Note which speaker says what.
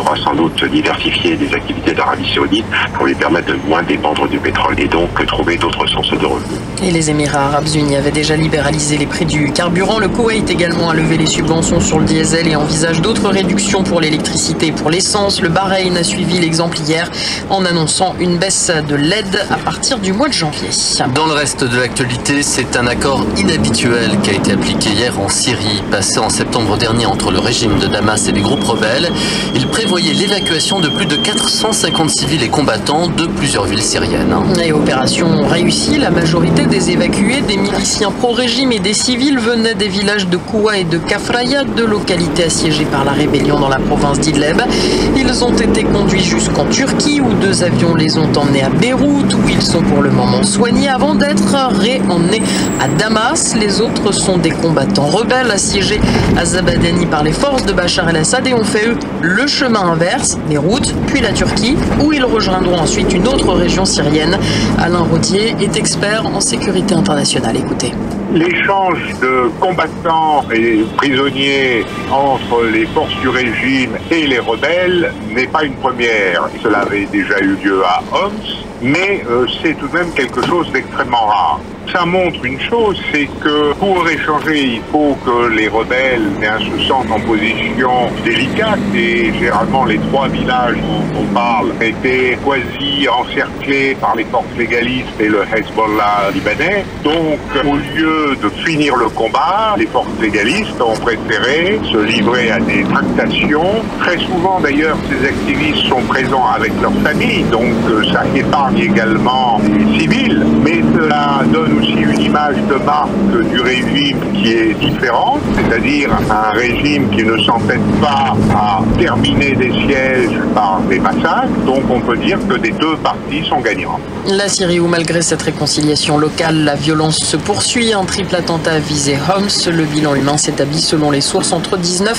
Speaker 1: faudra sans doute diversifier les activités d'Arabie Saoudite pour lui permettre de moins dépendre du pétrole et donc trouver d'autres sources de revenus.
Speaker 2: Et les Émirats arabes unis avaient déjà libéralisé les prix du carburant. Le Koweït également a levé les subventions sur le diesel et envisage d'autres réductions pour l'électricité et pour l'essence. Le Bahreïn a suivi l'exemple hier en annonçant une baisse de l'aide à partir du mois de janvier.
Speaker 3: Dans le reste de l'actualité, c'est un accord inhabituel qui a été appliqué hier en Syrie, passé en septembre dernier entre le régime de Damas et les groupes rebelles. Il prévoyait l'évacuation de plus de 450 civils et combattants de plusieurs villes syriennes.
Speaker 2: Et opération réussie, la majorité des évacués, des miliciens pro-régime et des civils venaient des villages de Koua et de Kafraya, deux localités assiégées par la rébellion dans la province d'Idleb. Ils ont été conduits jusqu'en Turquie où 2 avions les ont emmenés à Beyrouth où ils sont pour le moment soignés avant d'être réemmenés à Damas. Les autres sont des combattants rebelles assiégés à Zabadani par les forces de Bachar el-Assad et ont fait eux le chemin inverse, Beyrouth, puis la Turquie où ils rejoindront ensuite une autre région syrienne. Alain Rodier est expert en sécurité internationale. Écoutez.
Speaker 4: L'échange de combattants et prisonniers entre les forces du régime et les rebelles n'est pas une première. Cela avait déjà eu lieu à Homs, mais c'est tout de même quelque chose d'extrêmement rare. Ça montre une chose, c'est que pour échanger, il faut que les rebelles se sentent en position délicate et généralement les 3 villages dont on parle étaient quasi encerclés par les forces légalistes et le Hezbollah libanais. Donc au lieu de finir le combat, les forces légalistes ont préféré se livrer à des tractations. Très souvent d'ailleurs, ces activistes sont présents avec leurs familles, donc ça épargne également les civils, mais cela donne aussi une image de marque du régime qui est différente, c'est-à-dire un régime qui ne s'entête pas à terminer des sièges par des massacres, donc on peut dire que les 2 parties sont gagnantes.
Speaker 2: La Syrie où malgré cette réconciliation locale, la violence se poursuit. Un triple attentat a visé Homs. Le bilan humain s'établit selon les sources entre 19